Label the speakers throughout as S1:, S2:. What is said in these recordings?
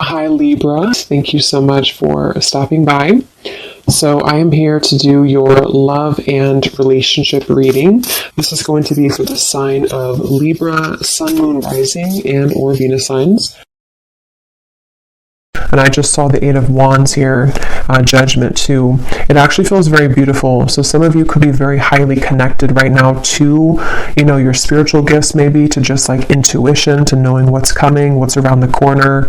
S1: Hi Libra, thank you so much for stopping by. So I am here to do your love and relationship reading. This is going to be for the sign of Libra, Sun, Moon, Rising, and or Venus signs. And I just saw the Eight of Wands here, Judgment too. It actually feels very beautiful. So some of you could be very highly connected right now to, your spiritual gifts, maybe to just like intuition, to knowing what's coming, what's around the corner.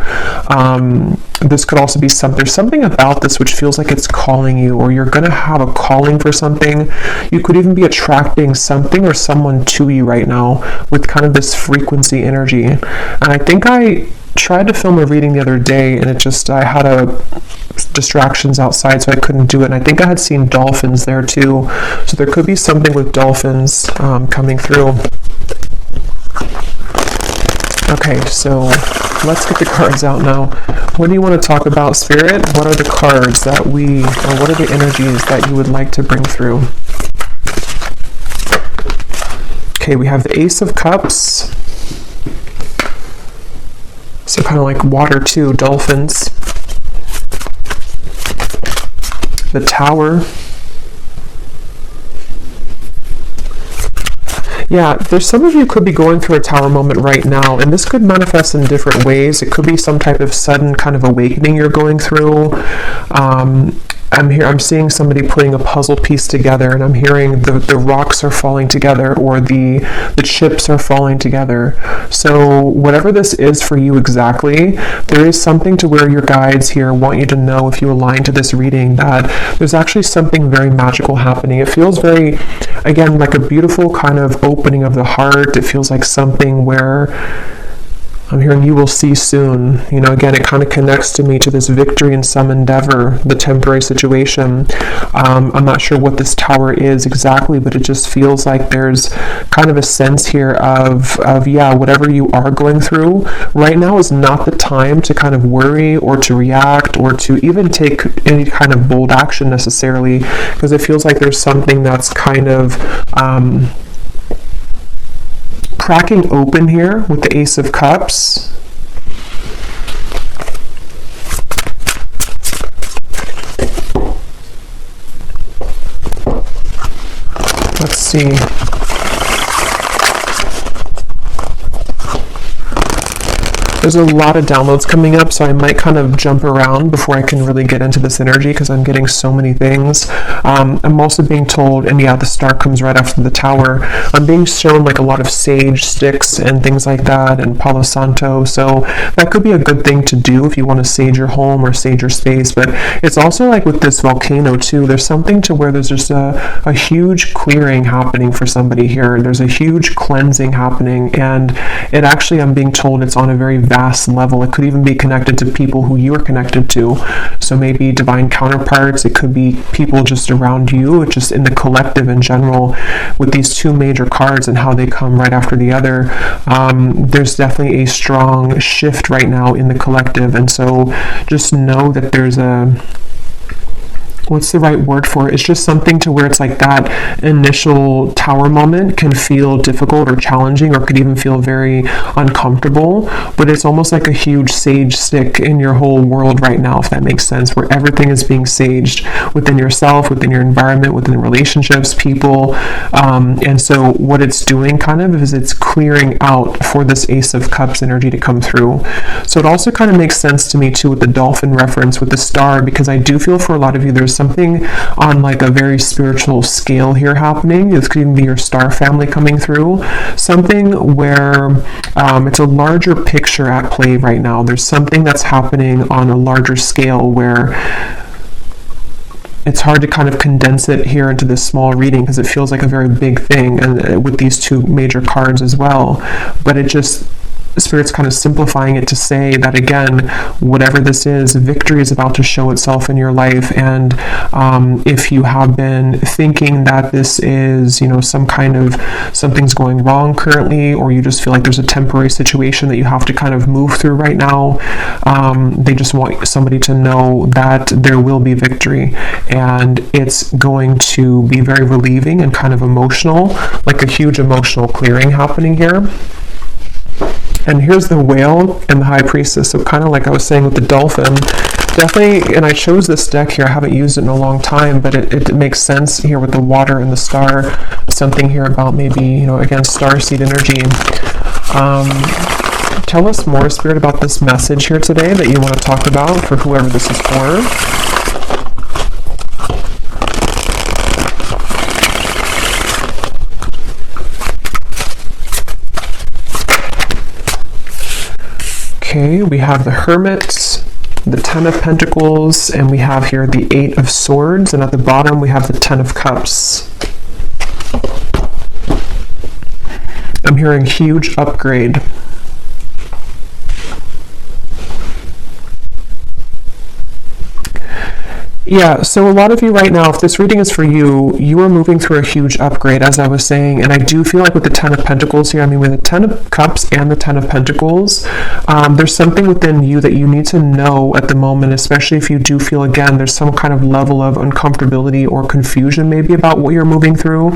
S1: This could also be there's something about this which feels like it's calling you, or you're going to have a calling for something. You could even be attracting something or someone to you right now with kind of this frequency energy. And I think I tried to film a reading the other day, and I had distractions outside, so I couldn't do it. And I think I had seen dolphins there too, so there could be something with dolphins coming through. Okay, so let's get the cards out now. What do you want to talk about, Spirit? What are the cards or what are the energies that you would like to bring through? Okay, we have the Ace of Cups. So kind of like water too, dolphins. The Tower. Yeah, there's some of you could be going through a Tower moment right now, and this could manifest in different ways. It could be some type of sudden kind of awakening you're going through. I'm seeing somebody putting a puzzle piece together, and I'm hearing the rocks are falling together, or the chips are falling together. So whatever this is for you exactly, there is something to where your guides here want you to know, if you align to this reading, that there's actually something very magical happening. It feels very, again, like a beautiful kind of opening of the heart. It feels like something where I'm hearing you will see soon. Again, it kind of connects to me to this victory in some endeavor, the temporary situation. I'm not sure what this tower is exactly, but it just feels like there's kind of a sense here of whatever you are going through right now is not the time to kind of worry or to react or to even take any kind of bold action necessarily, because it feels like there's something that's kind of cracking open here with the Ace of Cups. Let's see. There's a lot of downloads coming up, so I might kind of jump around before I can really get into this energy, because I'm getting so many things. I'm also being told, and the star comes right after the Tower. I'm being shown like a lot of sage sticks and things like that, and Palo Santo, so that could be a good thing to do if you want to sage your home or sage your space. But it's also like with this volcano too, there's something to where there's just a huge clearing happening for somebody here. There's a huge cleansing happening, and it actually, I'm being told, it's on a very vast level. It could even be connected to people who you are connected to. So maybe divine counterparts. It could be people just around you, just in the collective in general. With these two major cards and how they come right after the other, there's definitely a strong shift right now in the collective. And so just know that there's what's the right word for it? It's just something to where it's like that initial Tower moment can feel difficult or challenging, or could even feel very uncomfortable, but it's almost like a huge sage stick in your whole world right now, if that makes sense, where everything is being saged within yourself, within your environment, within relationships, people, and so what it's doing kind of is it's clearing out for this Ace of Cups energy to come through. So it also kind of makes sense to me too with the dolphin reference with the star, because I do feel for a lot of you there's something on like a very spiritual scale here happening. This could even be your star family coming through. Something where it's a larger picture at play right now. There's something that's happening on a larger scale where it's hard to kind of condense it here into this small reading, because it feels like a very big thing, and with these two major cards as well. But it just, Spirit's kind of simplifying it to say that, again, whatever this is, victory is about to show itself in your life. And if you have been thinking that this is, some kind of something's going wrong currently, or you just feel like there's a temporary situation that you have to kind of move through right now, they just want somebody to know that there will be victory, and it's going to be very relieving and kind of emotional, like a huge emotional clearing happening here. And here's the whale and the high priestess. So kind of like I was saying with the dolphin, definitely, and I chose this deck here. I haven't used it in a long time, but it makes sense here with the water and the star. Something here about maybe, again, starseed energy. Tell us more, Spirit, about this message here today that you want to talk about for whoever this is for. Okay, we have the Hermit, the Ten of Pentacles, and we have here the Eight of Swords, and at the bottom we have the Ten of Cups. I'm hearing huge upgrade. Yeah, so a lot of you right now, if this reading is for you, you are moving through a huge upgrade, as I was saying, and I do feel like with the Ten of Pentacles here, with the Ten of Cups and the Ten of Pentacles, there's something within you that you need to know at the moment, especially if you do feel, again, there's some kind of level of uncomfortability or confusion maybe about what you're moving through,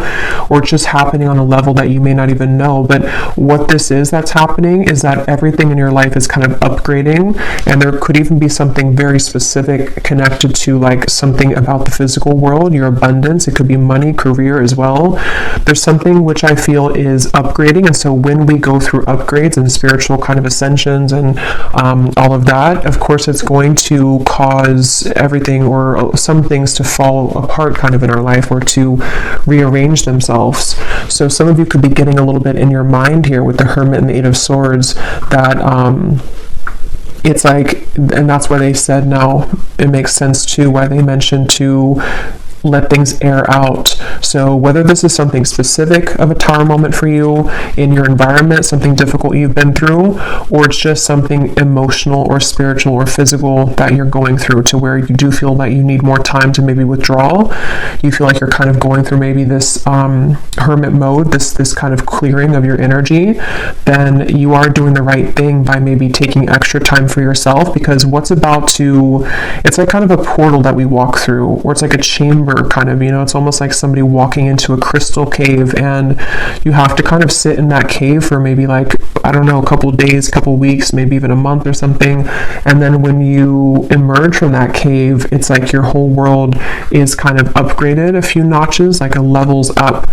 S1: or just happening on a level that you may not even know. But what this is that's happening is that everything in your life is kind of upgrading, and there could even be something very specific connected to like something about the physical world, your abundance. It could be money, career as well. There's something which I feel is upgrading, and so when we go through upgrades and spiritual kind of ascensions and all of that, of course it's going to cause everything or some things to fall apart kind of in our life or to rearrange themselves. So some of you could be getting a little bit in your mind here with the Hermit and the Eight of Swords that it's like, and that's why they said now it makes sense too, why they mentioned to let things air out. So whether this is something specific of a tower moment for you in your environment, something difficult you've been through, or it's just something emotional or spiritual or physical that you're going through to where you do feel that you need more time to maybe withdraw. You feel like you're kind of going through maybe this hermit mode, this kind of clearing of your energy, then you are doing the right thing by maybe taking extra time for yourself, because what's about to, it's like kind of a portal that we walk through, or it's like a chamber kind of, it's almost like somebody walking into a crystal cave, and you have to kind of sit in that cave for maybe like, I don't know, a couple of days, couple of weeks, maybe even a month or something. And then when you emerge from that cave, it's like your whole world is kind of upgraded a few notches, like a levels up.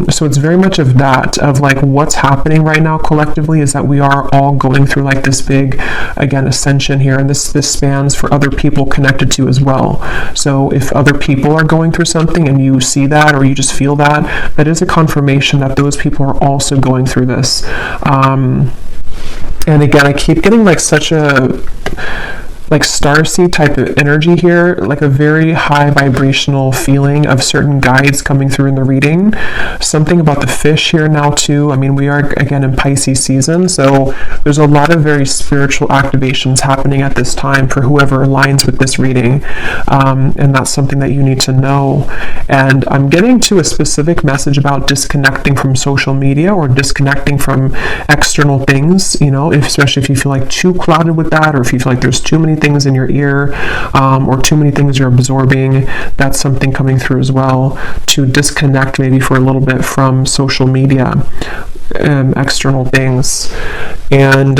S1: So it's very much of that, of like what's happening right now collectively is that we are all going through like this big, again, ascension here, and this spans for other people connected to as well. So if other people are going through something and you see that, or you just feel that, that is a confirmation that those people are also going through this. And again, I keep getting like such a like starseed type of energy here, like a very high vibrational feeling of certain guides coming through in the reading. Something about the fish here now too. We are again in Pisces season, so there's a lot of very spiritual activations happening at this time for whoever aligns with this reading, and that's something that you need to know. And I'm getting to a specific message about disconnecting from social media or disconnecting from external things, especially if you feel like too clouded with that, or if you feel like there's too many things in your ear, or too many things you're absorbing. That's something coming through as well, to disconnect maybe for a little bit from social media, external things. And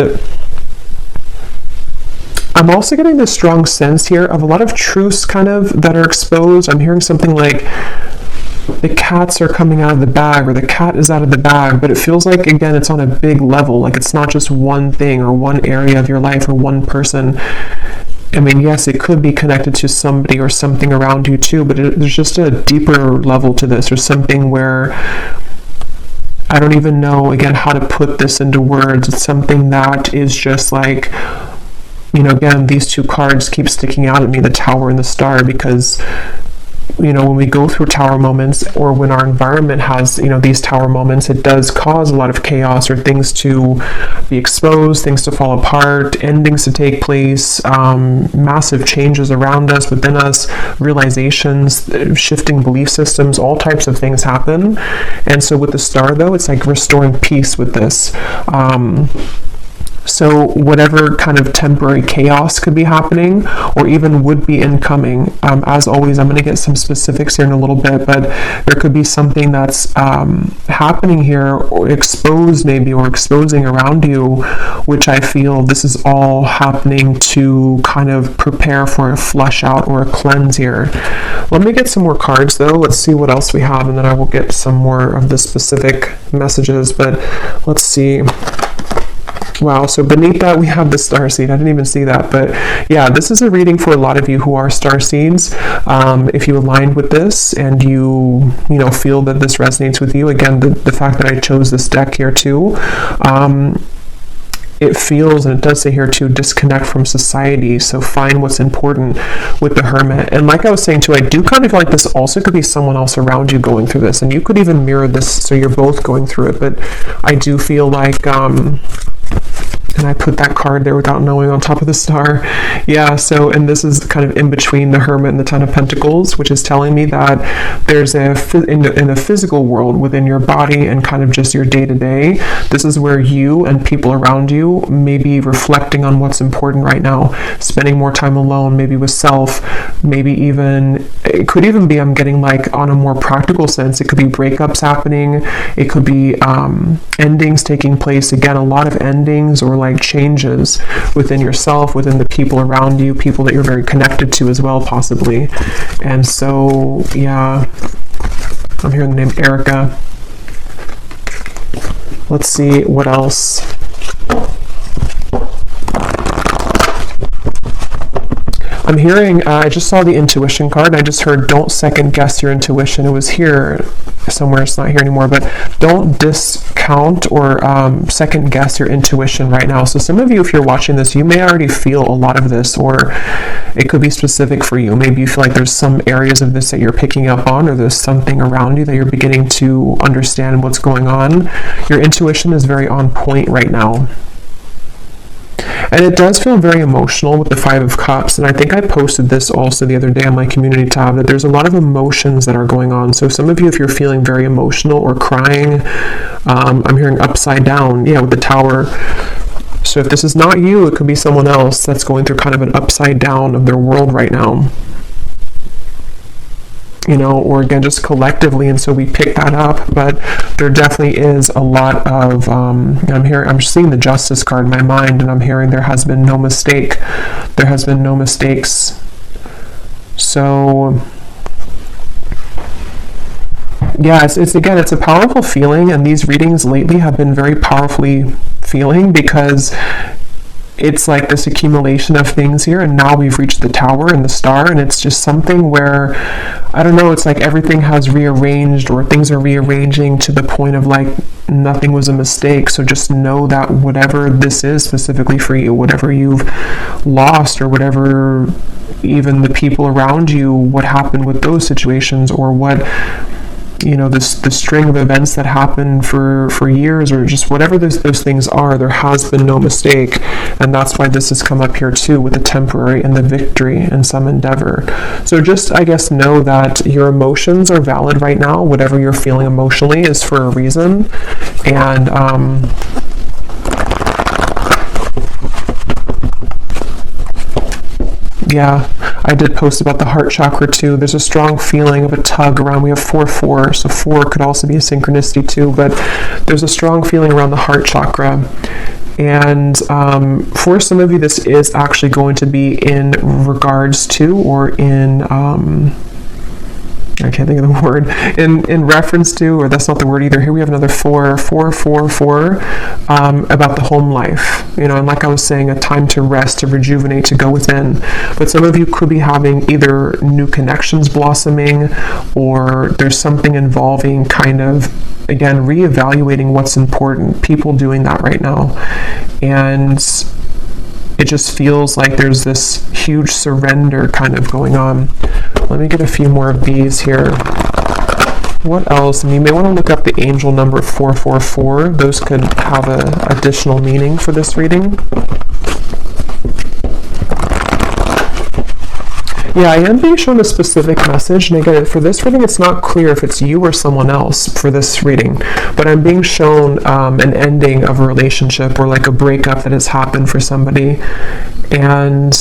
S1: I'm also getting this strong sense here of a lot of truths kind of that are exposed. I'm hearing something like the cats are coming out of the bag, or the cat is out of the bag, but it feels like, again, it's on a big level. Like it's not just one thing or one area of your life or one person. Yes, it could be connected to somebody or something around you too, but there's just a deeper level to this. There's something where I don't even know, again, how to put this into words. It's something that is just like, again, these two cards keep sticking out at me, the Tower and the Star, because when we go through tower moments, or when our environment has, these tower moments, it does cause a lot of chaos, or things to be exposed, things to fall apart, endings to take place, massive changes around us, within us, realizations, shifting belief systems, all types of things happen. And so with the Star, though, it's like restoring peace with this. So whatever kind of temporary chaos could be happening or even would be incoming, as always, I'm going to get some specifics here in a little bit, but there could be something that's happening here or exposed maybe or exposing around you, which I feel this is all happening to kind of prepare for a flush out or a cleanse here. Let me get some more cards though. Let's see what else we have, and then I will get some more of the specific messages, but let's see. Wow, so beneath that we have the starseed. I didn't even see that, but yeah, this is a reading for a lot of you who are starseeds. If you aligned with this and you feel that this resonates with you, again, the fact that I chose this deck here too, it feels, and it does say here too, disconnect from society. So find what's important with the Hermit. And like I was saying too, I do kind of feel like this also could be someone else around you going through this, and you could even mirror this, so you're both going through it. But I do feel like and I put that card there without knowing on top of the star. Yeah, so, and this is kind of in between the Hermit and the Ten of Pentacles, which is telling me that there's in a physical world within your body and kind of just your day-to-day, this is where you and people around you may be reflecting on what's important right now, spending more time alone, maybe with self, maybe even, it could even be, I'm getting like on a more practical sense, it could be breakups happening, it could be endings taking place, again, a lot of endings or like changes within yourself, within the people around you, people that you're very connected to as well, possibly. And so, yeah, I'm hearing the name Erica. Let's see what else. I'm hearing, I just saw the intuition card, and I just heard don't second guess your intuition. It was here somewhere, it's not here anymore, but don't discount or second guess your intuition right now. So some of you, if you're watching this, you may already feel a lot of this, or it could be specific for you. Maybe you feel like there's some areas of this that you're picking up on, or there's something around you that you're beginning to understand what's going on. Your intuition is very on point right now. And it does feel very emotional with the Five of Cups. And I think I posted this also the other day on my community tab, that there's a lot of emotions that are going on. So some of you, if you're feeling very emotional or crying, I'm hearing upside down, yeah, with the Tower. So if this is not you, it could be someone else that's going through kind of an upside down of their world right now. Or again, just collectively, and so we pick that up. But there definitely is a lot of, I'm seeing the Justice card in my mind, and I'm hearing there has been no mistake. There has been no mistakes. So, yeah, it's a powerful feeling, and these readings lately have been very powerfully feeling, because it's like this accumulation of things here, and now we've reached the Tower and the Star, and it's just something where, I don't know, it's like everything has rearranged, or things are rearranging to the point of like nothing was a mistake. So just know that whatever this is specifically for you, whatever you've lost, or whatever, even the people around you, what happened with those situations, or what, the string of events that happen for years, or just whatever those things are, there has been no mistake. And that's why this has come up here too, with the temporary and the victory in some endeavor. So just, I guess, know that your emotions are valid right now. Whatever you're feeling emotionally is for a reason. And yeah, I did post about the heart chakra too. There's a strong feeling of a tug around. We have 4-4, so 4 could also be a synchronicity too, but there's a strong feeling around the heart chakra. And for some of you, this is actually going to be in regards to, or in, I can't think of the word, in reference to, or that's not the word either. Here we have another 4, about the home life, and like I was saying, a time to rest, to rejuvenate, to go within. But some of you could be having either new connections blossoming, or there's something involving kind of, again, reevaluating what's important. People doing that right now. And it just feels like there's this huge surrender kind of going on. Let me get a few more of these here. What else? And you may want to look up the angel number 444. Those could have an additional meaning for this reading. Yeah, I am being shown a specific message, and again, for this reading, it's not clear if it's you or someone else for this reading, but I'm being shown an ending of a relationship or like a breakup that has happened for somebody, and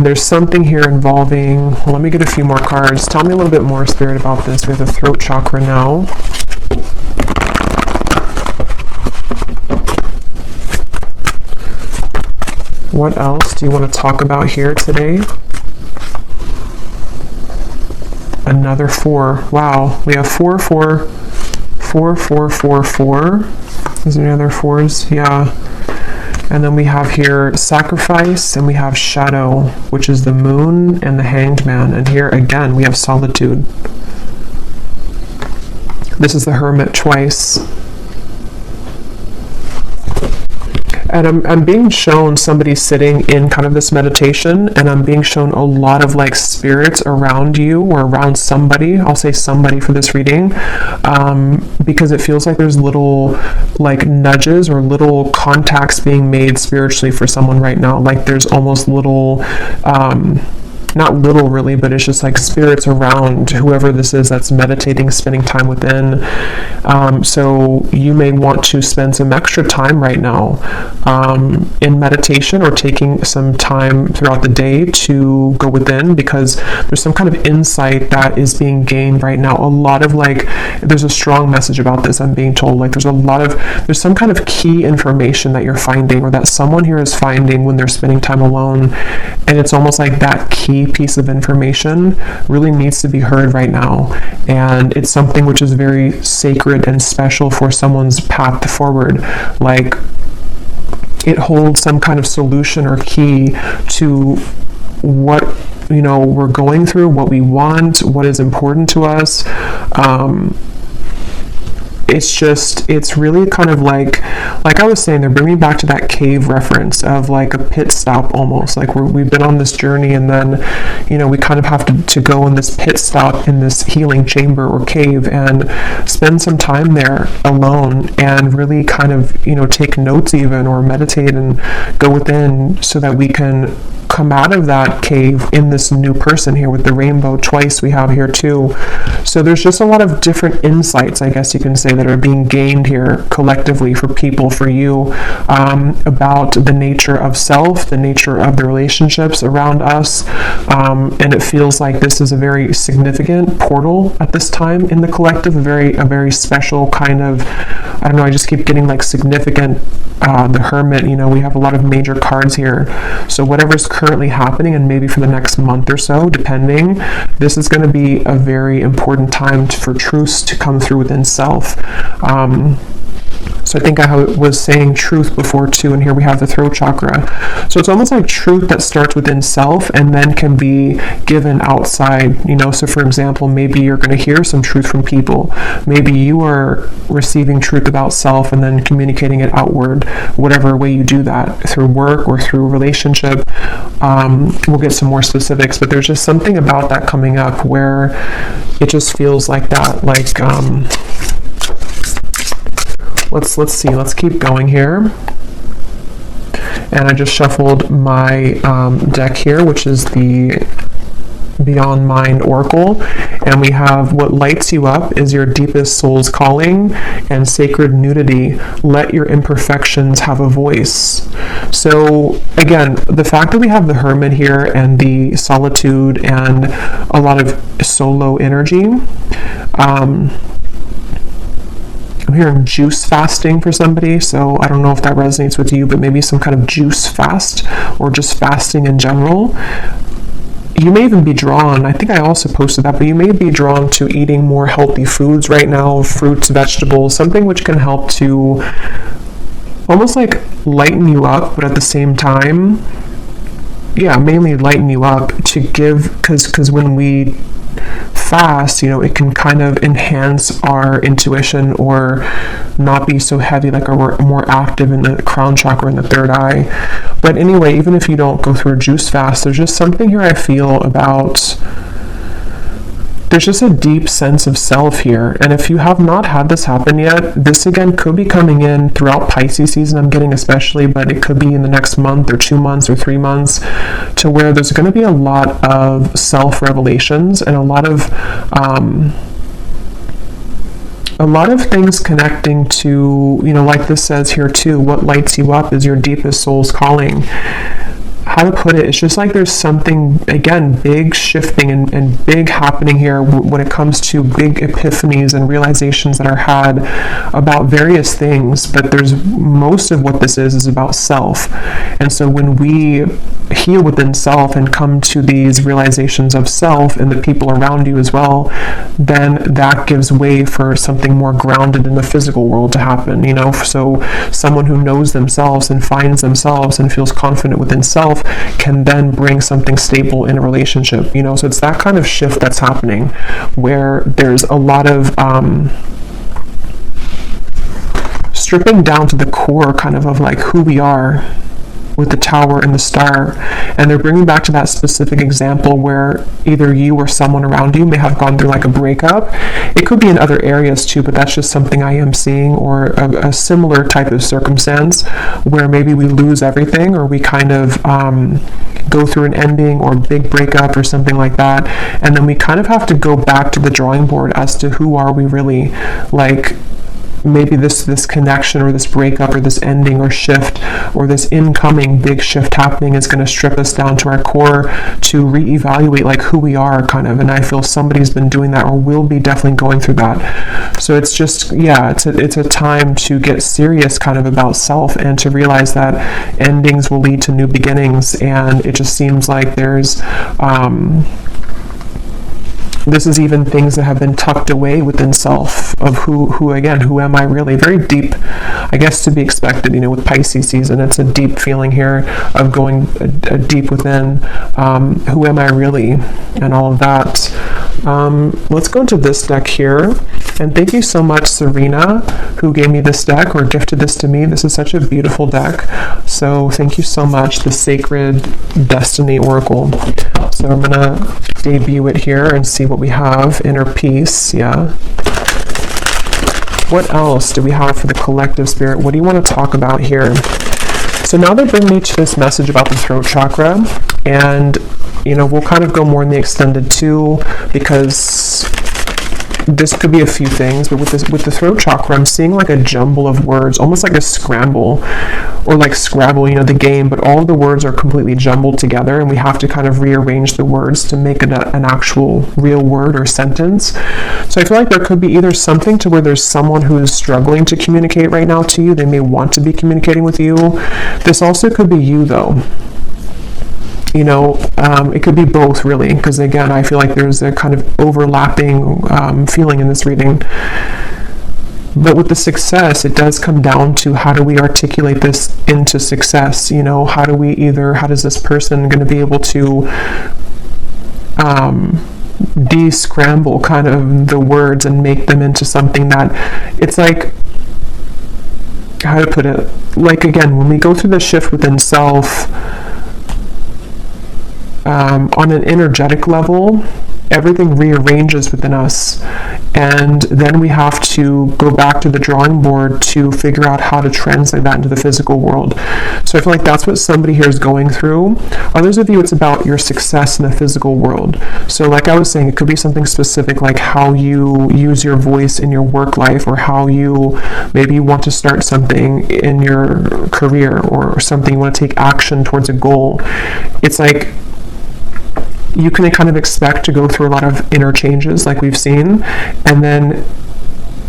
S1: there's something here involving, well, let me get a few more cards. Tell me a little bit more, Spirit, about this. We have the throat chakra now. What else do you want to talk about here today? Another 4. Wow, we have 4, 4, 4, 4, 4, 4. Is there any other 4s? Yeah. And then we have here sacrifice, and we have shadow, which is the moon and the hanged man. And here again, we have solitude. This is the hermit twice. And I'm being shown somebody sitting in kind of this meditation, and I'm being shown a lot of like spirits around you or around somebody. I'll say somebody for this reading, because it feels like there's little like nudges or little contacts being made spiritually for someone right now. Like there's almost little, not little really, but it's just like spirits around whoever this is that's meditating, spending time within. So you may want to spend some extra time right now in meditation, or taking some time throughout the day to go within, because there's some kind of insight that is being gained right now. A lot of like, there's a strong message about this, I'm being told. Like there's some kind of key information that you're finding, or that someone here is finding when they're spending time alone. And it's almost like that key piece of information really needs to be heard right now, and it's something which is very sacred and special for someone's path forward. Like it holds some kind of solution or key to what we're going through, what we want, what is important to us. It's really kind of like I was saying, they're bringing back to that cave reference of like a pit stop almost. Like we've been on this journey, and then, we kind of have to go in this pit stop in this healing chamber or cave and spend some time there alone and really kind of, take notes even, or meditate and go within, so that we can come out of that cave in this new person here with the rainbow twice we have here too. So there's just a lot of different insights, I guess you can say, that are being gained here collectively for people, for you, about the nature of self, the nature of the relationships around us. And it feels like this is a very significant portal at this time in the collective, a very special kind of, I don't know, I just keep getting like significant, the Hermit, we have a lot of major cards here. So whatever's currently happening, and maybe for the next month or so, depending, this is going to be a very important time for truths to come through within self. So I think I was saying truth before too, and here we have the throat chakra. So it's almost like truth that starts within self and then can be given outside, So for example, maybe you're going to hear some truth from people. Maybe you are receiving truth about self and then communicating it outward, whatever way you do that, through work or through relationship. We'll get some more specifics, but there's just something about that coming up where it just feels like that, like, let's see, let's keep going here. And I just shuffled my deck here, which is the Beyond Mind Oracle, and we have what lights you up is your deepest soul's calling and sacred nudity. Let your imperfections have a voice. So again, the fact that we have the Hermit here and the solitude and a lot of solo energy, I'm hearing juice fasting for somebody, so I don't know if that resonates with you, but maybe some kind of juice fast, or just fasting in general. You may even be drawn, I think I also posted that, but you may be drawn to eating more healthy foods right now, fruits, vegetables, something which can help to almost like lighten you up, but at the same time, mainly lighten you up to give, because when we fast, it can kind of enhance our intuition or not be so heavy, like we're more active in the crown chakra and the third eye. But anyway, even if you don't go through a juice fast, there's just something here I feel about there's just a deep sense of self here. And if you have not had this happen yet, this again could be coming in throughout Pisces season, I'm getting especially, but it could be in the next month or 2 months or 3 months, to where there's going to be a lot of self-revelations and a lot of things connecting to, like this says here too, what lights you up is your deepest soul's calling. How to put it, it's just like there's something, again, big shifting and big happening here when it comes to big epiphanies and realizations that are had about various things, but there's most of what this is about self. And so when we heal within self and come to these realizations of self and the people around you as well, then that gives way for something more grounded in the physical world to happen, so someone who knows themselves and finds themselves and feels confident within self can then bring something stable in a relationship, so it's that kind of shift that's happening where there's a lot of stripping down to the core kind of like who we are with the tower and the star. And they're bringing back to that specific example where either you or someone around you may have gone through like a breakup. It could be in other areas too, but that's just something I am seeing, or a similar type of circumstance where maybe we lose everything, or we kind of go through an ending or big breakup or something like that, and then we kind of have to go back to the drawing board as to who are we really, like maybe this connection or this breakup or this ending or shift or this incoming big shift happening is going to strip us down to our core to reevaluate like who we are kind of. And I feel somebody's been doing that or will be definitely going through that. So it's just, it's a time to get serious kind of about self and to realize that endings will lead to new beginnings. And it just seems like there's this is even things that have been tucked away within self of who am I really? Very deep, I guess, to be expected, with Pisces season. It's a deep feeling here of going deep within who am I really and all of that. Let's go into this deck here. And thank you so much, Serena, who gave me this deck or gifted this to me. This is such a beautiful deck. So thank you so much, the Sacred Destiny Oracle. So I'm going to debut it here and see what we have. Inner peace, yeah. What else do we have for the collective spirit? What do you want to talk about here? So now they bring me to this message about the throat chakra. And, we'll kind of go more in the extended too, because this could be a few things, but with the throat chakra, I'm seeing like a jumble of words, almost like a scramble, or like Scrabble, the game, but all of the words are completely jumbled together, and we have to kind of rearrange the words to make it an actual real word or sentence. So I feel like there could be either something to where there's someone who is struggling to communicate right now to you. They may want to be communicating with you. This also could be you, though. It could be both, really, because again, I feel like there's a kind of overlapping feeling in this reading. But with the success, it does come down to how do we articulate this into success? How does this person going to be able to de-scramble kind of the words and make them into something that it's like, how to put it? Like, again, when we go through the shift within self, on an energetic level, everything rearranges within us, and then we have to go back to the drawing board to figure out how to translate that into the physical world. So I feel like that's what somebody here is going through. Others of you, it's about your success in the physical world. So like I was saying, it could be something specific like how you use your voice in your work life, or how you maybe want to start something in your career, or something you want to take action towards a goal. It's like you can kind of expect to go through a lot of inner changes like we've seen, and then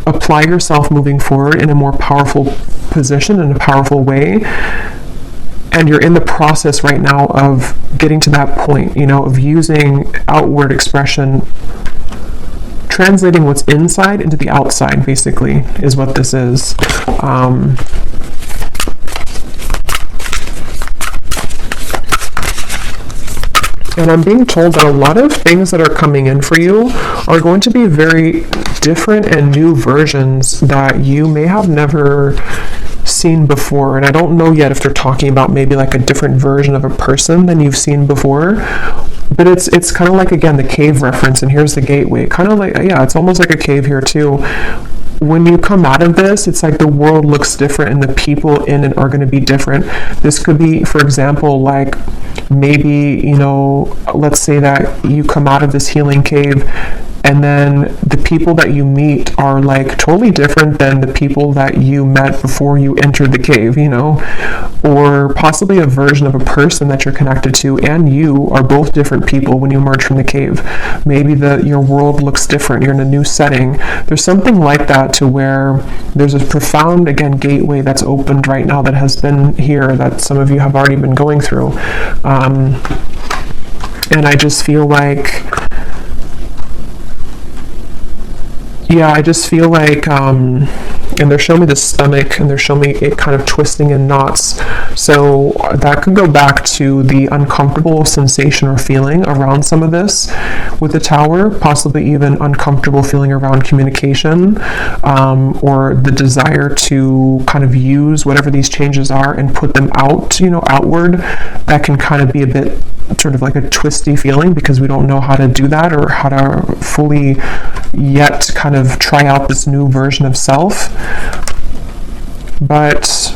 S1: apply yourself moving forward in a more powerful position, in a powerful way. And you're in the process right now of getting to that point, of using outward expression, translating what's inside into the outside, basically, is what this is. And I'm being told that a lot of things that are coming in for you are going to be very different and new versions that you may have never seen before. And I don't know yet if they're talking about maybe like a different version of a person than you've seen before. But it's kind of like, again, the cave reference, and here's the gateway. Kind of like, yeah, it's almost like a cave here too. When you come out of this, it's like the world looks different and the people in it are going to be different. This could be, for example, like maybe, you know, let's say that you come out of this healing cave and then the people that you meet are like totally different than the people that you met before you entered the cave, you know, or possibly a version of a person that you're connected to and you are both different people when you emerge from the cave. Maybe your world looks different. You're in a new setting. There's something like that, to where there's a profound, again, gateway that's opened right now that has been here, that some of you have already been going through. And I just feel like, yeah, I just feel like, and they're showing me the stomach, and they're showing me it kind of twisting in knots. So that could go back to the uncomfortable sensation or feeling around some of this with the Tower, possibly even uncomfortable feeling around communication, or the desire to kind of use whatever these changes are and put them out, you know, outward. That can kind of be a bit sort of like a twisty feeling, because we don't know how to do that or how to fully yet kind of try out this new version of self. But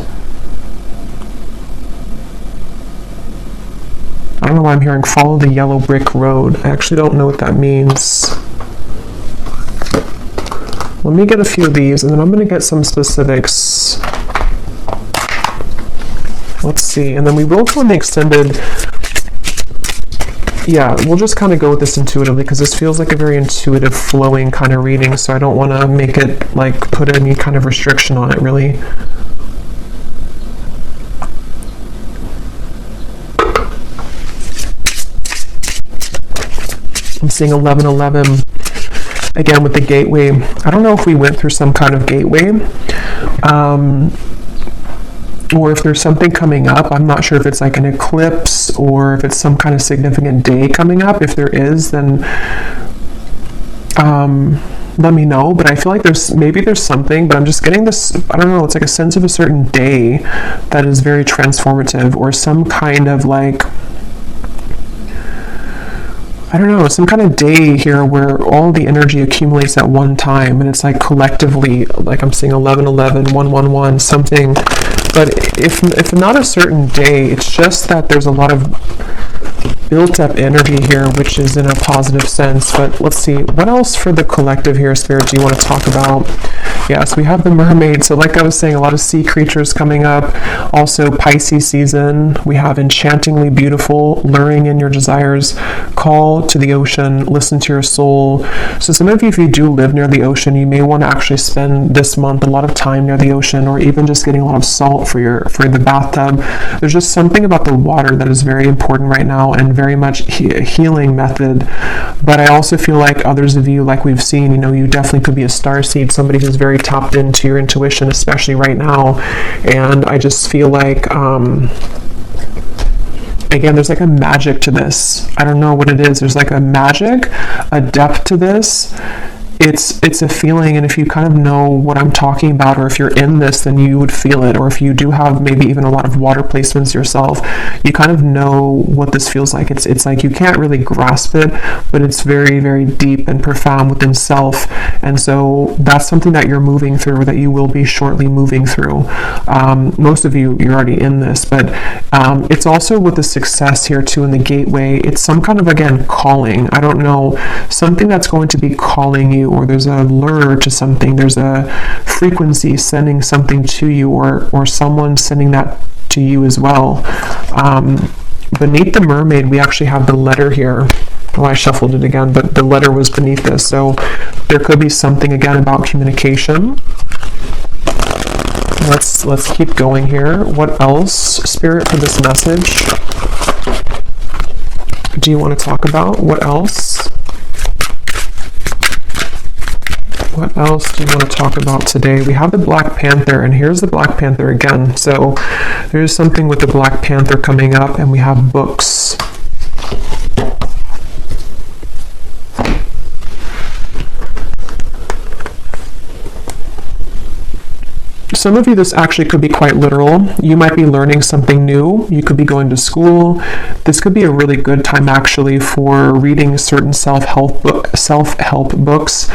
S1: I don't know why I'm hearing follow the yellow brick road. I actually don't know what that means. Let me get a few of these and then I'm going to get some specifics. Let's see. And then we will go in the extended. Yeah, we'll just kind of go with this intuitively, because this feels like a very intuitive, flowing kind of reading, so I don't want to make it, like, put any kind of restriction on it, really. I'm seeing 1111, again, with the gateway. I don't know if we went through some kind of gateway, or if there's something coming up. I'm not sure if it's like an eclipse or if it's some kind of significant day coming up. If there is, then let me know. But I feel like there's something, but I'm just getting this, I don't know, it's like a sense of a certain day that is very transformative, or some kind of like, I don't know, some kind of day here where all the energy accumulates at one time, and it's like collectively, like I'm seeing 1111, 111, something. But if not a certain day, it's just that there's a lot of built up energy here, which is in a positive sense. But let's see, what else for the collective here, Spirit, do you want to talk about? Yes, we have the mermaid. So like I was saying, a lot of sea creatures coming up. Also Pisces season. We have enchantingly beautiful, luring in your desires, call to the ocean, listen to your soul. So some of you, if you do live near the ocean, you may want to actually spend this month a lot of time near the ocean, or even just getting a lot of salt for the bathtub. There's just something about the water that is very important right now, and very much healing method. But I also feel like others of you, like we've seen, you know, you definitely could be a starseed, somebody who's very tapped into your intuition, especially right now. And I just feel like, again, there's like a magic to this. I don't know what it is. There's like a magic, a depth to this. It's a feeling, and if you kind of know what I'm talking about, or if you're in this, then you would feel it. Or if you do have maybe even a lot of water placements yourself, you kind of know what this feels like. It's like you can't really grasp it, but it's very, very deep and profound within self. And so that's something that you're moving through, or that you will be shortly moving through. Most of you, you're already in this, but it's also with the success here too in the gateway. It's some kind of, again, calling. I don't know, something that's going to be calling you, or there's a lure to something, there's a frequency sending something to you, or someone sending that to you as well. Beneath the mermaid, we actually have the letter here. Oh, I shuffled it again, but the letter was beneath this. So there could be something, again, about communication. Let's keep going here. What else, Spirit, for this message do you want to talk about? What else? What else do you want to talk about today? We have the Black Panther, and here's the Black Panther again. So there's something with the Black Panther coming up, and we have books. For some of you, this actually could be quite literal. You might be learning something new. You could be going to school. This could be a really good time actually for reading certain self-help books,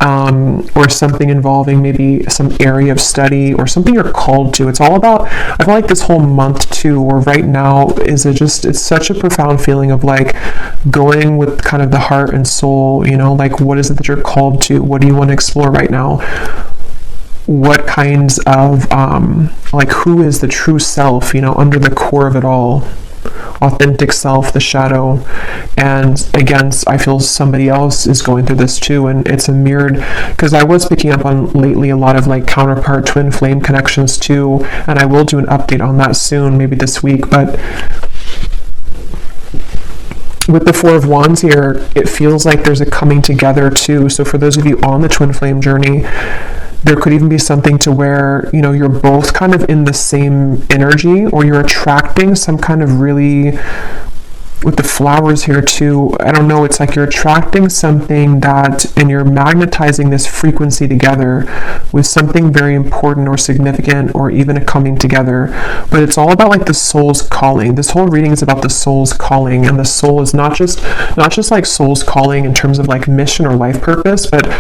S1: or something involving maybe some area of study or something you're called to. It's all about, I feel like this whole month too, or right now, it's such a profound feeling of like going with kind of the heart and soul, you know, like what is it that you're called to? What do you want to explore right now? What kinds of, like who is the true self, you know, under the core of it all? Authentic self, the shadow. And again, I feel somebody else is going through this too, and it's a mirrored, because I was picking up on lately a lot of like counterpart twin flame connections too, and I will do an update on that soon, maybe this week. But with the Four of Wands here, it feels like there's a coming together too. So for those of you on the twin flame journey, there could even be something to where, you know, you're both kind of in the same energy, or you're attracting some kind of really, with the flowers here too, I don't know, it's like you're attracting something that, and you're magnetizing this frequency together with something very important or significant, or even a coming together. But it's all about like the soul's calling. This whole reading is about the soul's calling, and the soul is not just like soul's calling in terms of like mission or life purpose, but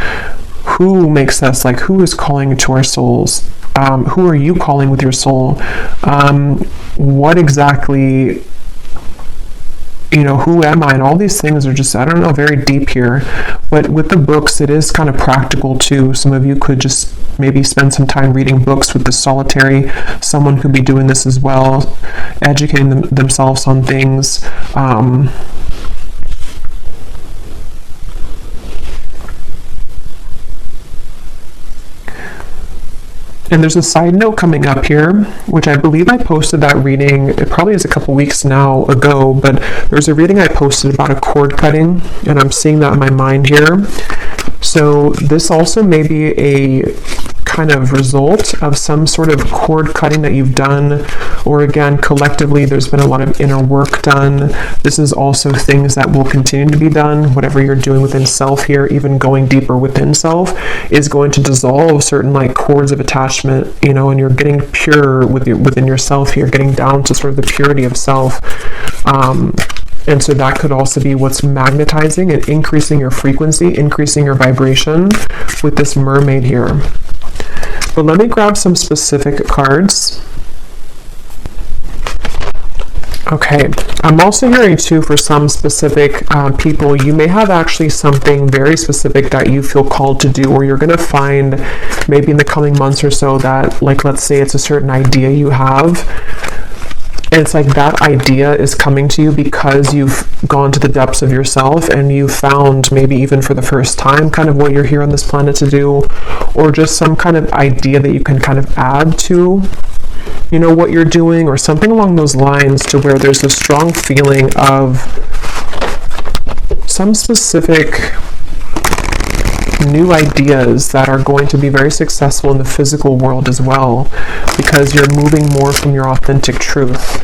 S1: who makes us, like who is calling to our souls? Who are you calling with your soul? What exactly, you know, who am I? And all these things are just, I don't know, very deep here. But with the books, it is kind of practical too. Some of you could just maybe spend some time reading books with the solitary. Someone could be doing this as well, educating themselves on things. And there's a side note coming up here, which I believe I posted that reading, it probably is a couple weeks now ago, but there's a reading I posted about a cord cutting, and I'm seeing that in my mind here. So this also may be a kind of result of some sort of cord cutting that you've done, or again, collectively, there's been a lot of inner work done. This is also things that will continue to be done. Whatever you're doing within self here, even going deeper within self, is going to dissolve certain like cords of attachment, you know, and you're getting pure within yourself here, getting down to sort of the purity of self. And so that could also be what's magnetizing and increasing your frequency, increasing your vibration with this mermaid here. But let me grab some specific cards. Okay, I'm also hearing too, for some specific people, you may have actually something very specific that you feel called to do, or you're going to find maybe in the coming months or so that, like, let's say it's a certain idea you have. And it's like that idea is coming to you because you've gone to the depths of yourself and you found, maybe even for the first time, kind of what you're here on this planet to do, or just some kind of idea that you can kind of add to, you know, what you're doing, or something along those lines, to where there's a strong feeling of some specific new ideas that are going to be very successful in the physical world as well, because you're moving more from your authentic truth.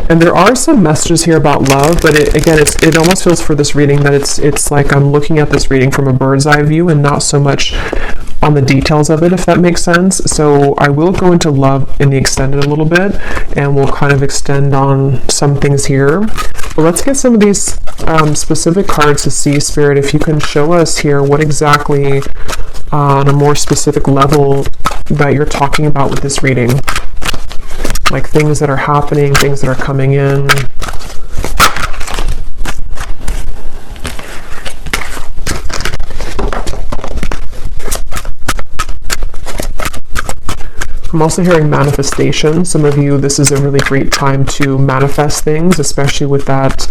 S1: And there are some messages here about love, but it almost feels for this reading that it's like I'm looking at this reading from a bird's eye view and not so much on the details of it, if that makes sense. So I will go into love in the extended a little bit, and we'll kind of extend on some things here. But let's get some of these specific cards to see, Spirit, if you can show us here what exactly on a more specific level that you're talking about with this reading. Like things that are happening, things that are coming in. I'm also hearing manifestation. Some of you, this is a really great time to manifest things, especially with that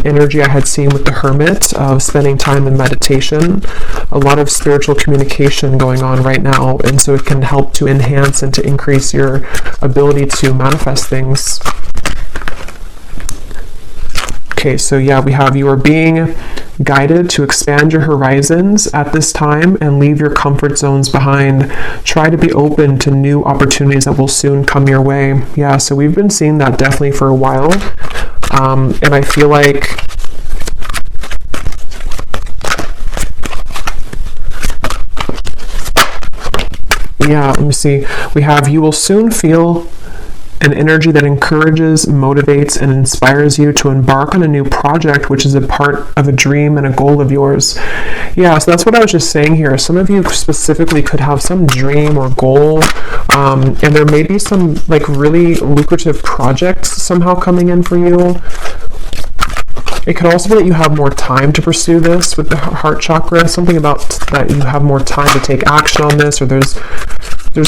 S1: energy I had seen with the Hermit of spending time in meditation. A lot of spiritual communication going on right now, and so it can help to enhance and to increase your ability to manifest things. Okay, so yeah, we have you are being guided to expand your horizons at this time and leave your comfort zones behind. Try to be open to new opportunities that will soon come your way. Yeah, so we've been seeing that definitely for a while. And I feel like Yeah, let me see. We have, you will soon feel an energy that encourages, motivates, and inspires you to embark on a new project, which is a part of a dream and a goal of yours. Yeah, so that's what I was just saying here. Some of you specifically could have some dream or goal, and there may be some like really lucrative projects somehow coming in for you. It could also be that you have more time to pursue this with the heart chakra, something about that you have more time to take action on this, or there's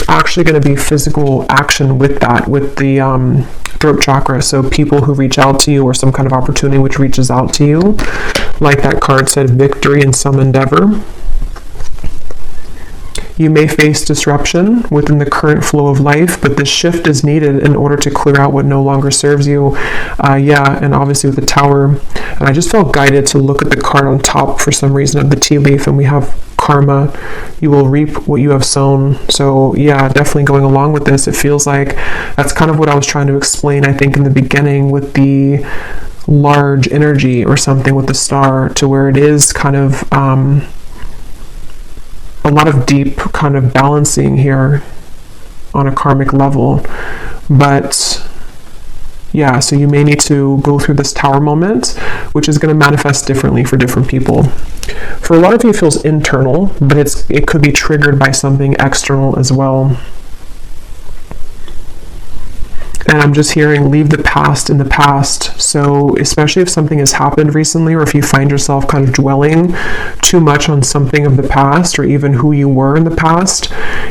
S1: actually going to be physical action with that, with the throat chakra. So people who reach out to you, or some kind of opportunity which reaches out to you, like that card said, victory in some endeavor. You may face disruption within the current flow of life, but this shift is needed in order to clear out what no longer serves you. Yeah, and obviously with the Tower. And I just felt guided to look at the card on top for some reason of the tea leaf, and we have karma. You will reap what you have sown. So yeah, definitely going along with this, it feels like that's kind of what I was trying to explain, I think, in the beginning with the large energy or something with the star, to where it is kind of a lot of deep kind of balancing here on a karmic level. But yeah, so you may need to go through this Tower moment, which is going to manifest differently for different people. For a lot of you, it feels internal, but it could be triggered by something external as well. And I'm just hearing, leave the past in the past. So especially if something has happened recently, or if you find yourself kind of dwelling too much on something of the past, or even who you were in the past,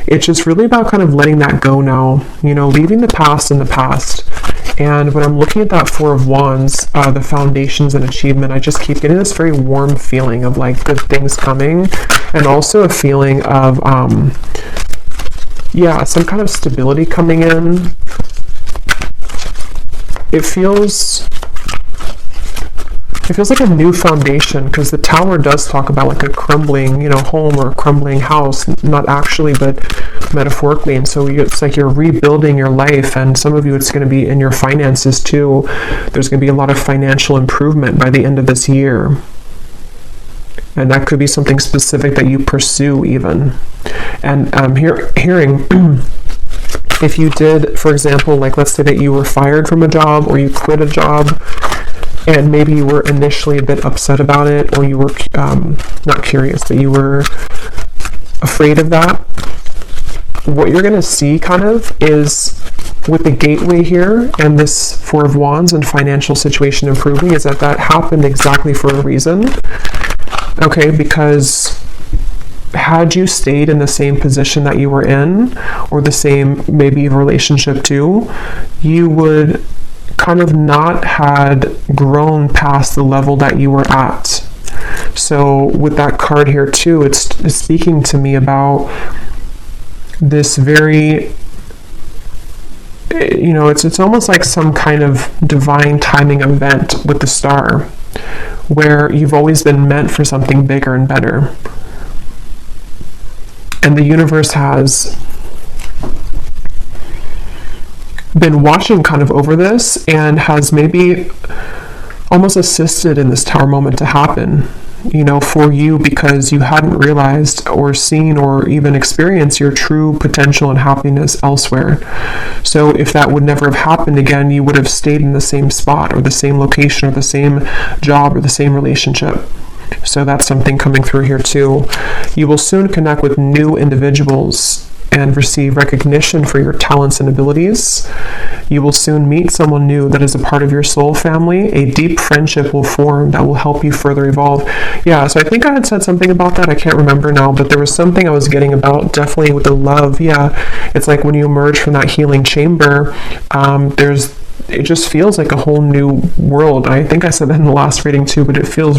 S1: it's just really about kind of letting that go now, leaving the past in the past. And when I'm looking at that Four of Wands, the foundations and achievement, I just keep getting this very warm feeling of like good things coming, and also a feeling of, some kind of stability coming in. It feels like a new foundation, because the Tower does talk about like a crumbling, home or a crumbling house, not actually, but metaphorically. And so it's like you're rebuilding your life, and some of you, it's going to be in your finances too. There's going to be a lot of financial improvement by the end of this year. And that could be something specific that you pursue even. And I'm hearing... If you did, for example, like let's say that you were fired from a job, or you quit a job, and maybe you were initially a bit upset about it, or you were not curious, but you were afraid of that, what you're going to see kind of is with the gateway here and this Four of Wands and financial situation improving, is that happened exactly for a reason. Okay, because had you stayed in the same position that you were in, or the same maybe relationship too, you would kind of not had grown past the level that you were at. So with that card here too, it's speaking to me about this very, it's almost like some kind of divine timing event with the star, where you've always been meant for something bigger and better. And the universe has been watching kind of over this, and has maybe almost assisted in this Tower moment to happen, for you, because you hadn't realized or seen or even experienced your true potential and happiness elsewhere. So if that would never have happened again, you would have stayed in the same spot, or the same location, or the same job, or the same relationship. So that's something coming through here too. You will soon connect with new individuals and receive recognition for your talents and abilities. You will soon meet someone new that is a part of your soul family. A deep friendship will form that will help you further evolve. Yeah, so I think I had said something about that. I can't remember now, but there was something I was getting about, definitely with the love. Yeah, it's like when you emerge from that healing chamber, it just feels like a whole new world. I think I said that in the last reading too, but it feels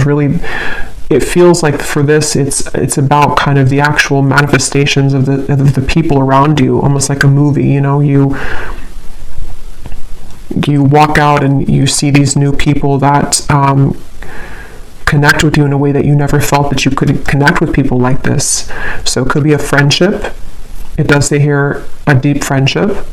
S1: like for this, it's about kind of the actual manifestations of the people around you, almost like a movie. You walk out and you see these new people that connect with you in a way that you never felt that you could connect with people like this. So it could be a friendship. It does say here a deep friendship.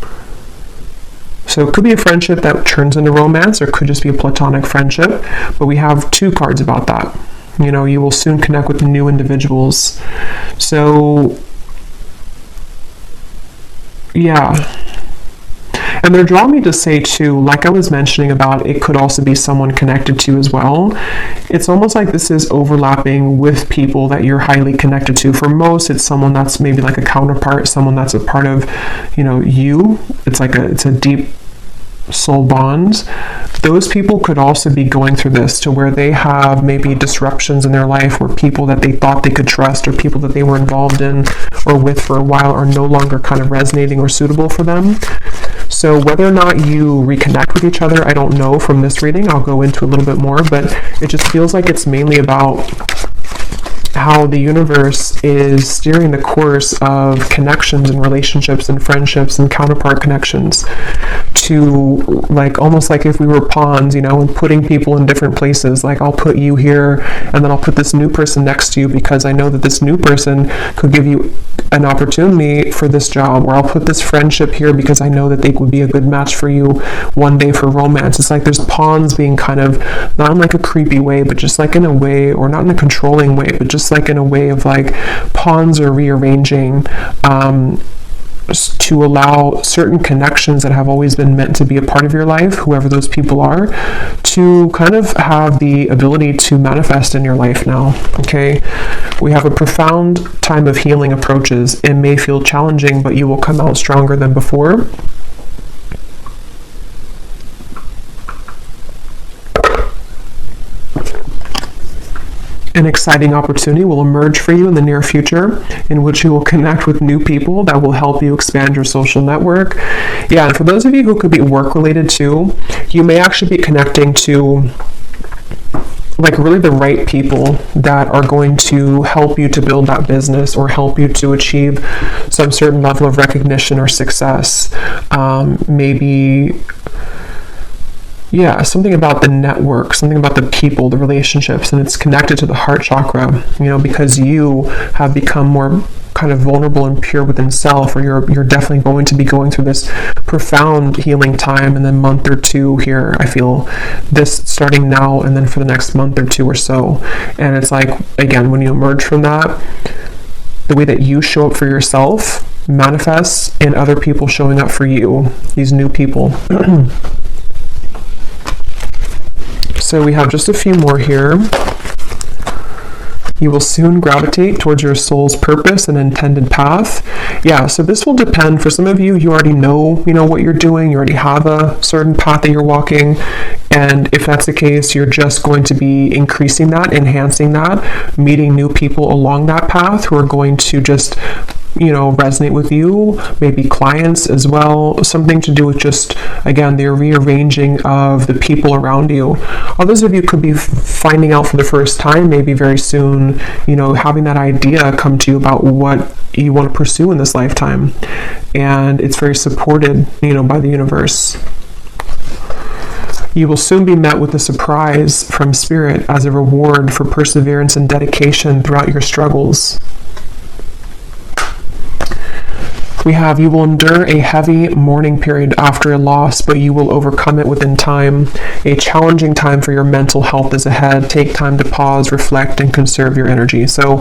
S1: So it could be a friendship that turns into romance, or it could just be a platonic friendship. But we have two cards about that. You will soon connect with new individuals. So yeah. And they're drawing me to say too, like I was mentioning about, it could also be someone connected to you as well. It's almost like this is overlapping with people that you're highly connected to. For most, it's someone that's maybe like a counterpart, someone that's a part of, you. It's a deep soul bonds. Those people could also be going through this to where they have maybe disruptions in their life where people that they thought they could trust or people that they were involved in or with for a while are no longer kind of resonating or suitable for them. So whether or not you reconnect with each other, I don't know from this reading. I'll go into a little bit more, but it just feels like it's mainly about how the universe is steering the course of connections and relationships and friendships and counterpart connections to, like, almost like if we were pawns, and putting people in different places. Like, I'll put you here and then I'll put this new person next to you because I know that this new person could give you an opportunity for this job, or I'll put this friendship here because I know that they would be a good match for you one day for romance. It's like there's pawns being kind of, not in like a creepy way, but just like in a way, or not in a controlling way, but just like in a way of like pawns are rearranging to allow certain connections that have always been meant to be a part of your life, whoever those people are, to kind of have the ability to manifest in your life now. Okay, we have a profound time of healing approaches. It may feel challenging, but you will come out stronger than before. An exciting opportunity will emerge for you in the near future in which you will connect with new people that will help you expand your social network. Yeah, and for those of you who could be work related too, you may actually be connecting to like really the right people that are going to help you to build that business or help you to achieve some certain level of recognition or success. Something about the network, something about the people, the relationships, and it's connected to the heart chakra, because you have become more kind of vulnerable and pure within self, or you're definitely going to be going through this profound healing time in the month or two here. I feel this starting now and then for the next month or two or so. And it's like, again, when you emerge from that, the way that you show up for yourself manifests in other people showing up for you, these new people. So we have just a few more here. You will soon gravitate towards your soul's purpose and intended path. Yeah, so this will depend. For some of you, you already know, what you're doing. You already have a certain path that you're walking. And if that's the case, you're just going to be increasing that, enhancing that, meeting new people along that path who are going to just resonate with you, maybe clients as well, something to do with just, again, the rearranging of the people around you. Others of you could be finding out for the first time, maybe very soon, having that idea come to you about what you want to pursue in this lifetime. And it's very supported, by the universe. You will soon be met with a surprise from Spirit as a reward for perseverance and dedication throughout your struggles. We have, you will endure a heavy mourning period after a loss, but you will overcome it within time. A challenging time for your mental health is ahead. Take time to pause, reflect, and conserve your energy. So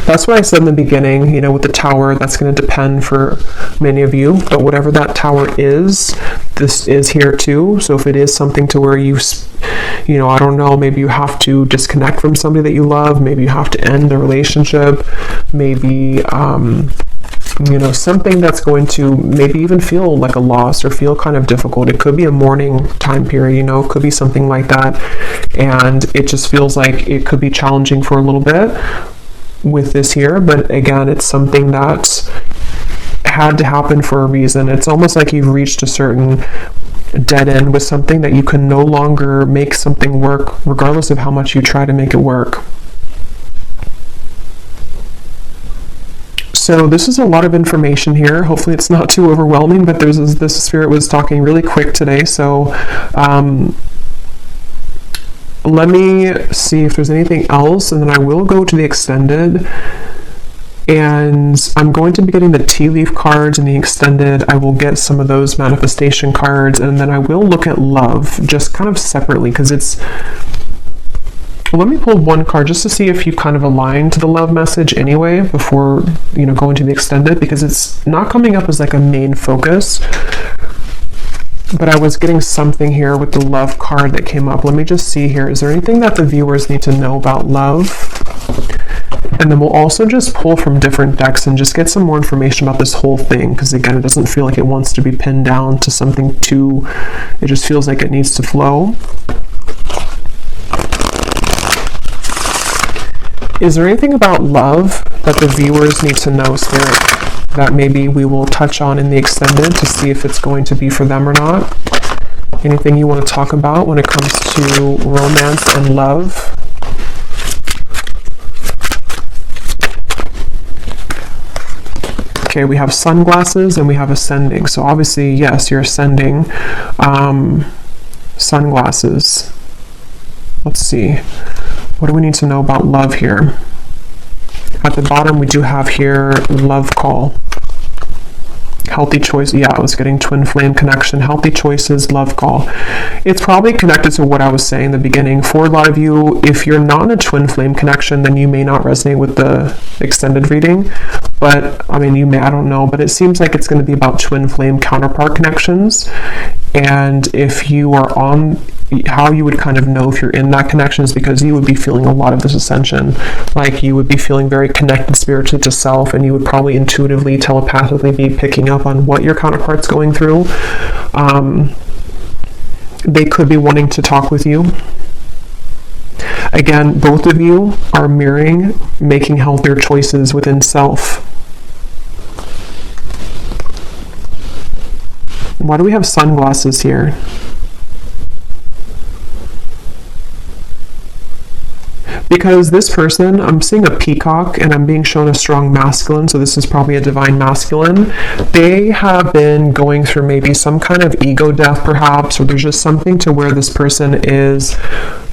S1: that's what I said in the beginning, with the tower, that's going to depend for many of you, but whatever that tower is, this is here too. So if it is something to where I don't know, maybe you have to disconnect from somebody that you love, maybe you have to end the relationship, maybe, something that's going to maybe even feel like a loss or feel kind of difficult. It could be a mourning time period, it could be something like that. And it just feels like it could be challenging for a little bit with this here. But again, it's something that had to happen for a reason. It's almost like you've reached a certain dead end with something that you can no longer make something work, regardless of how much you try to make it work. So this is a lot of information here. Hopefully it's not too overwhelming, but this Spirit was talking really quick today. So let me see if there's anything else, and then I will go to the extended. And I'm going to be getting the tea leaf cards and the extended. I will get some of those manifestation cards, and then I will look at love just kind of separately, because Well, let me pull one card just to see if you kind of align to the love message anyway before, going to the extended, because it's not coming up as like a main focus. But I was getting something here with the love card that came up. Let me just see here. Is there anything that the viewers need to know about love? And then we'll also just pull from different decks and just get some more information about this whole thing, because again, it doesn't feel like it wants to be pinned down to something too, it just feels like it needs to flow. Is there anything about love that the viewers need to know, Spirit, that maybe we will touch on in the extended to see if it's going to be for them or not? Anything you want to talk about when it comes to romance and love? Okay, we have sunglasses and we have ascending. So obviously, yes, you're ascending. Sunglasses. Let's see. What do we need to know about love here? At the bottom, we do have here love call. Healthy choice. Yeah, I was getting twin flame connection. Healthy choices, love call. It's probably connected to what I was saying in the beginning. For a lot of you, if you're not in a twin flame connection, then you may not resonate with the extended reading. But I mean, you may, I don't know, but it seems like it's going to be about twin flame counterpart connections. And if you are on, how you would kind of know if you're in that connection is because you would be feeling a lot of this ascension. Like you would be feeling very connected spiritually to self, and you would probably intuitively, telepathically be picking up on what your counterpart's going through. They could be wanting to talk with you. Again, both of you are mirroring making healthier choices within self. Why do we have sunglasses here? Because this person, I'm seeing a peacock and I'm being shown a strong masculine, so this is probably a divine masculine. They have been going through maybe some kind of ego death perhaps, or there's just something to where this person is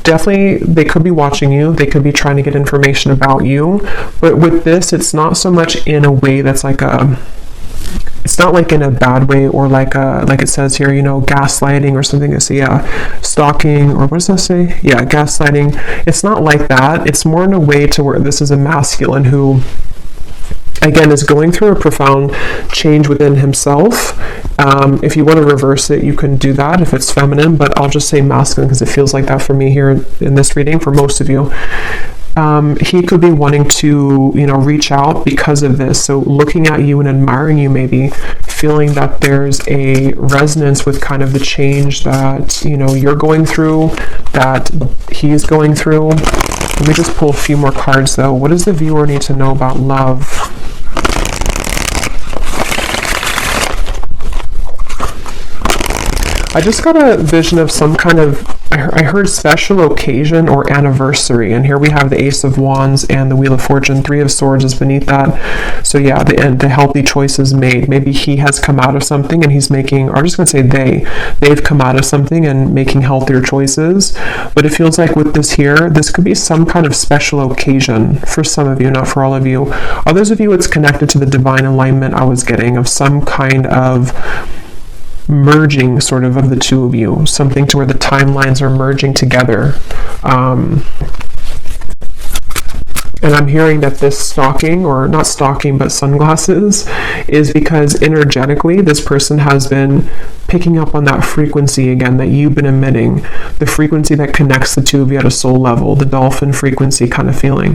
S1: definitely, they could be watching you, they could be trying to get information about you, but with this, it's not so much in a way that's like it's not like in a bad way or like it says here, gaslighting or something. So yeah, stalking, or what does that say? Yeah, gaslighting. It's not like that. It's more in a way to where this is a masculine who, again, is going through a profound change within himself. If you want to reverse it, you can do that if it's feminine, but I'll just say masculine because it feels like that for me here in this reading, for most of you. He could be wanting to, reach out because of this. So looking at you and admiring you, maybe feeling that there's a resonance with kind of the change that, you're going through, that he's going through. Let me just pull a few more cards though. What does the viewer need to know about love? I just got a vision of some kind of, I heard special occasion or anniversary, and here we have the Ace of Wands and the Wheel of Fortune. 3 of Swords is beneath that. So yeah, the healthy choices made. Maybe he has come out of something and he's making, or I'm just going to say they've come out of something and making healthier choices. But it feels like with this here, this could be some kind of special occasion for some of you, not for all of you. Others of you, it's connected to the divine alignment I was getting of some kind of merging sort of the two of you, something to where the timelines are merging together. And I'm hearing that this stalking, or not stalking, but sunglasses, is because energetically this person has been picking up on that frequency again that you've been emitting, the frequency that connects the two of you at a soul level, the dolphin frequency kind of feeling,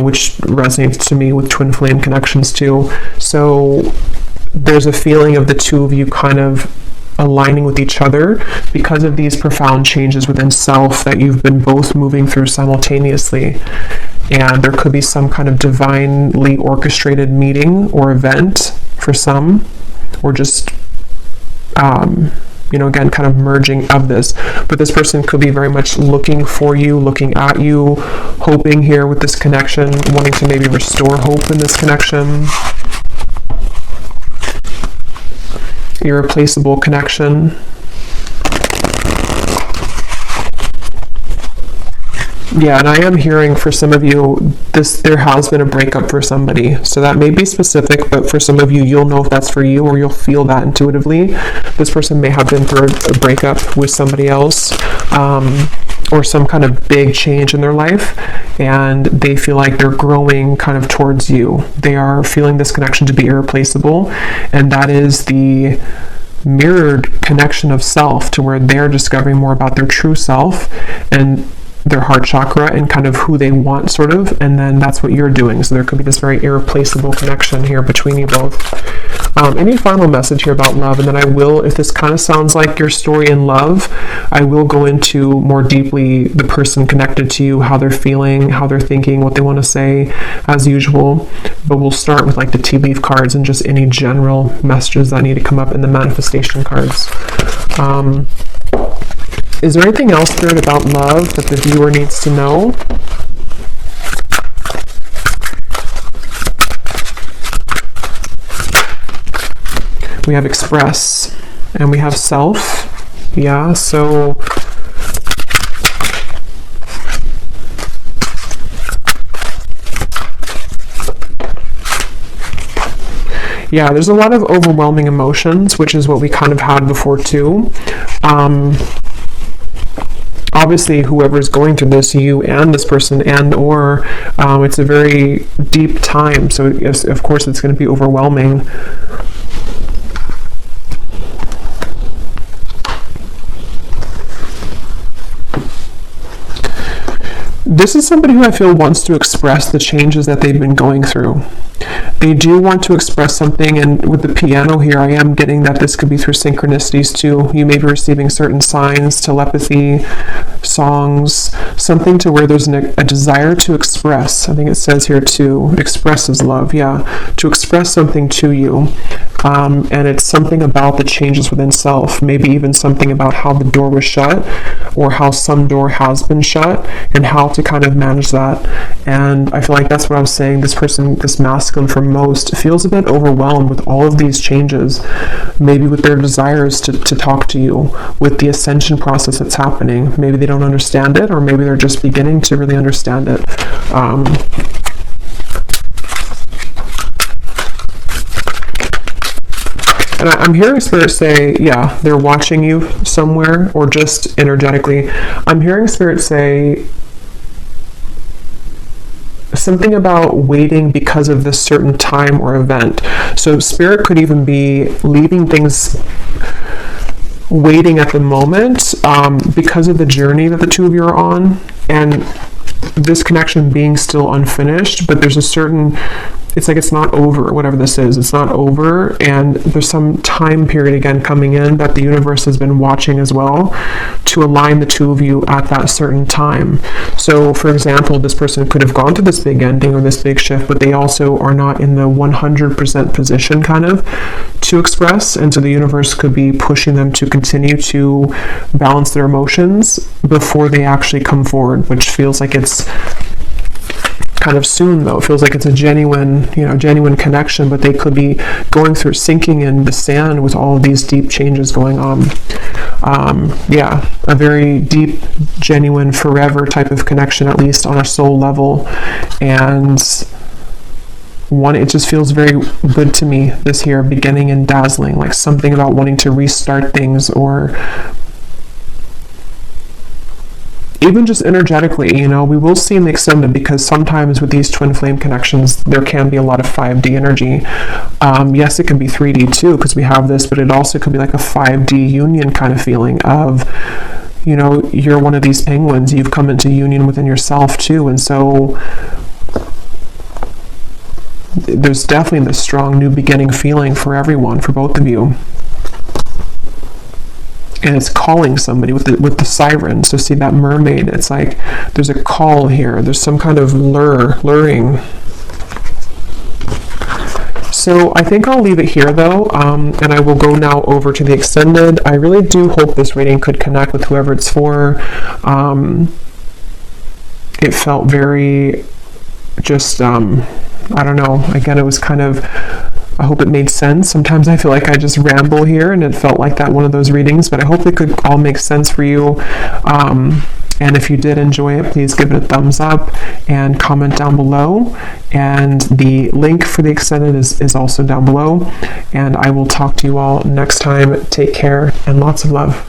S1: which resonates to me with twin flame connections too. So there's a feeling of the two of you kind of aligning with each other because of these profound changes within self that you've been both moving through simultaneously. And there could be some kind of divinely orchestrated meeting or event for some, or just again, kind of merging of this. But this person could be very much looking for you, looking at you, hoping here with this connection, wanting to maybe restore hope in this connection. Irreplaceable connection. Yeah, and I am hearing for some of you, there has been a breakup for somebody. So that may be specific, but for some of you, you'll know if that's for you, or you'll feel that intuitively. This person may have been through a breakup with somebody else. or some kind of big change in their life, and they feel like they're growing kind of towards you. They are feeling this connection to be irreplaceable, and that is the mirrored connection of self, to where they're discovering more about their true self and their heart chakra and kind of who they want, sort of, and then that's what you're doing. So there could be this very irreplaceable connection here between you both. Any final message here about love? And then I will, if this kind of sounds like your story in love, I will go into more deeply the person connected to you, how they're feeling, how they're thinking, what they want to say, as usual. But we'll start with like the tea leaf cards and just any general messages that need to come up in the manifestation cards. Is there anything else, Spirit, about love that the viewer needs to know? We have express and we have self. Yeah, so yeah, there's a lot of overwhelming emotions, which is what we kind of had before too. Obviously, whoever's going through this, you and this person, and or it's a very deep time, so of course it's going to be overwhelming. This is somebody who I feel wants to express the changes that they've been going through. They do want to express something, and with the piano here, I am getting that this could be through synchronicities too. You may be receiving certain signs, telepathy, songs, something to where there's a desire to express. I think it says here too, expresses love, yeah, to express something to you. And it's something about the changes within self, maybe even something about how the door was shut, or how some door has been shut, and how to kind of manage that. And I feel like that's what I was saying. This person, this masculine for most, feels a bit overwhelmed with all of these changes, maybe with their desires to talk to you, with the ascension process that's happening. Maybe they don't understand it, or maybe they're just beginning to really understand it. And I'm hearing Spirit say, yeah, they're watching you somewhere, or just energetically. I'm hearing Spirit say something about waiting because of this certain time or event. So Spirit could even be leaving things waiting at the moment because of the journey that the two of you are on, and this connection being still unfinished, but there's a certain, it's like it's not over, whatever this is, it's not over, and there's some time period again coming in that the universe has been watching as well to align the two of you at that certain time. So for example, this person could have gone to this big ending or this big shift, but they also are not in the 100% position kind of to express, and so the universe could be pushing them to continue to balance their emotions before they actually come forward, which feels like it's kind of soon, though. It feels like it's a genuine connection, but they could be going through, sinking in the sand with all of these deep changes going on. Yeah, a very deep, genuine, forever type of connection, at least on a soul level. And it just feels very good to me, this here, beginning and dazzling, like something about wanting to restart things, or even just energetically, we will see in the extended, because sometimes with these twin flame connections, there can be a lot of 5D energy. Yes, it can be 3D too, because we have this, but it also could be like a 5D union kind of feeling of, you're one of these penguins, you've come into union within yourself too, and so there's definitely this strong new beginning feeling for everyone, for both of you. And it's calling somebody with the siren. So see that mermaid, it's like there's a call here, there's some kind of luring. So I think I'll leave it here though, and I will go now over to the extended. I really do hope this reading could connect with whoever it's for. It felt very just I don't know, again, it was kind of, I hope it made sense. Sometimes I feel like I just ramble here, and it felt like that one of those readings, but I hope it could all make sense for you. And if you did enjoy it, please give it a thumbs up and comment down below. And the link for the extended is also down below. And I will talk to you all next time. Take care and lots of love.